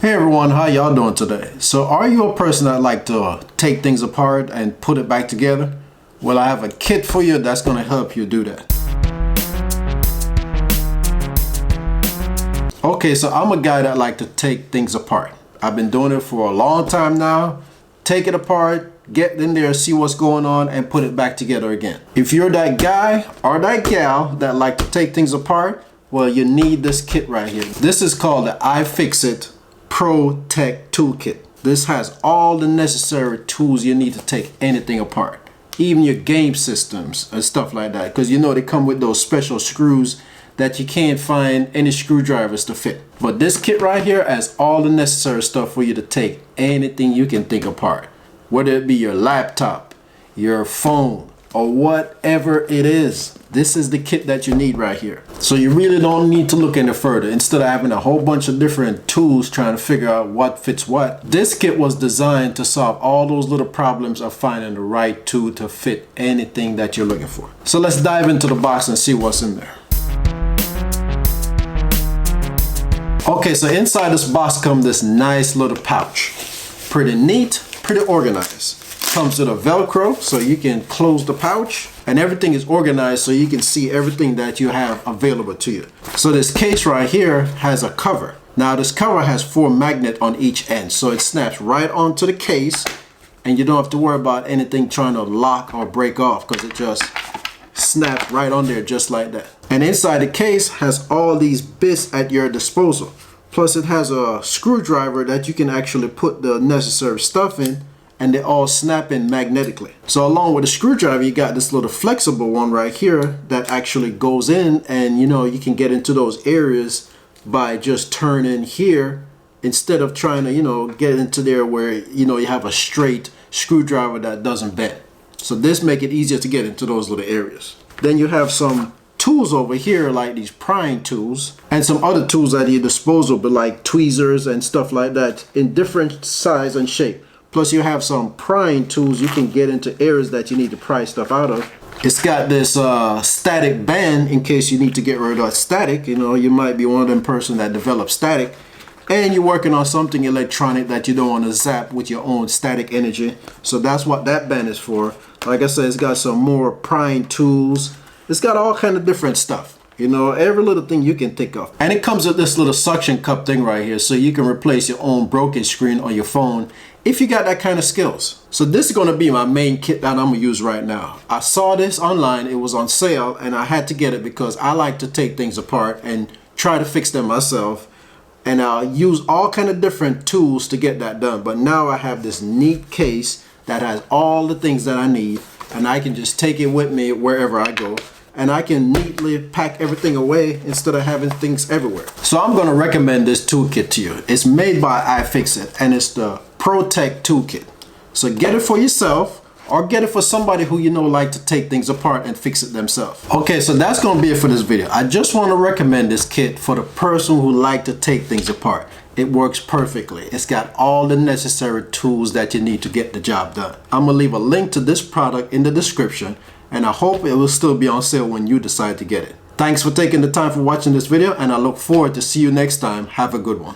Hey everyone, how y'all doing today? So are you a person that like to take things apart and put it back together? Well, I have a kit for you that's going to help you do that. Okay, so I'm a guy that like to take things apart. I've been doing it for a long time now. Take it apart, get in there, see what's going on, and put it back together again. If you're that guy or that gal that like to take things apart, well, you need this kit right here. This is called the iFixit Pro Tech Toolkit. This has all the necessary tools you need to take anything apart, even your game systems and stuff like that, because you know they come with those special screws that you can't find any screwdrivers to fit. But this kit right here has all the necessary stuff for you to take anything you can think apart, whether it be your laptop, your phone, or whatever it is. This is the kit that you need right here. So you really don't need to look any further. Instead of having a whole bunch of different tools trying to figure out what fits what, this kit was designed to solve all those little problems of finding the right tool to fit anything that you're looking for. So let's dive into the box and see what's in there. Okay, so inside this box comes this nice little pouch. Pretty neat, pretty organized. Comes with a Velcro so you can close the pouch, and everything is organized so you can see everything that you have available to you. So this case right here has a cover. Now this cover has 4 magnets on each end, so it snaps right onto the case and you don't have to worry about anything trying to lock or break off, because it just snaps right on there just like that. And inside the case has all these bits at your disposal. Plus it has a screwdriver that you can actually put the necessary stuff in, and they all snap in magnetically. So along with the screwdriver, you got this little flexible one right here that actually goes in, and you know, you can get into those areas by just turning here instead of trying to, you know, get into there where, you know, you have a straight screwdriver that doesn't bend. So this make it easier to get into those little areas. Then you have some tools over here, like these prying tools, and some other tools at your disposal, but like tweezers and stuff like that in different size and shape. Plus you have some prying tools you can get into areas that you need to pry stuff out of. It's got this static band in case you need to get rid of static. You know, you might be one of them person that develops static and you're working on something electronic that you don't want to zap with your own static energy. So that's what that band is for. Like I said, it's got some more prying tools. It's got all kind of different stuff. You know, every little thing you can think of. And it comes with this little suction cup thing right here, so you can replace your own broken screen on your phone if you got that kind of skills. So this is going to be my main kit that I'm going to use right now. I saw this online, it was on sale, and I had to get it because I like to take things apart and try to fix them myself. And I'll use all kind of different tools to get that done. But now I have this neat case that has all the things that I need, and I can just take it with me wherever I go. And I can neatly pack everything away instead of having things everywhere. So I'm going to recommend this toolkit to you. It's made by iFixit and it's the Pro Tech Toolkit. So get it for yourself or get it for somebody who you know like to take things apart and fix it themselves. Okay, so that's going to be it for this video. I just want to recommend this kit for the person who like to take things apart. It works perfectly. It's got all the necessary tools that you need to get the job done. I'm going to leave a link to this product in the description, and I hope it will still be on sale when you decide to get it. Thanks for taking the time for watching this video, and I look forward to see you next time. Have a good one.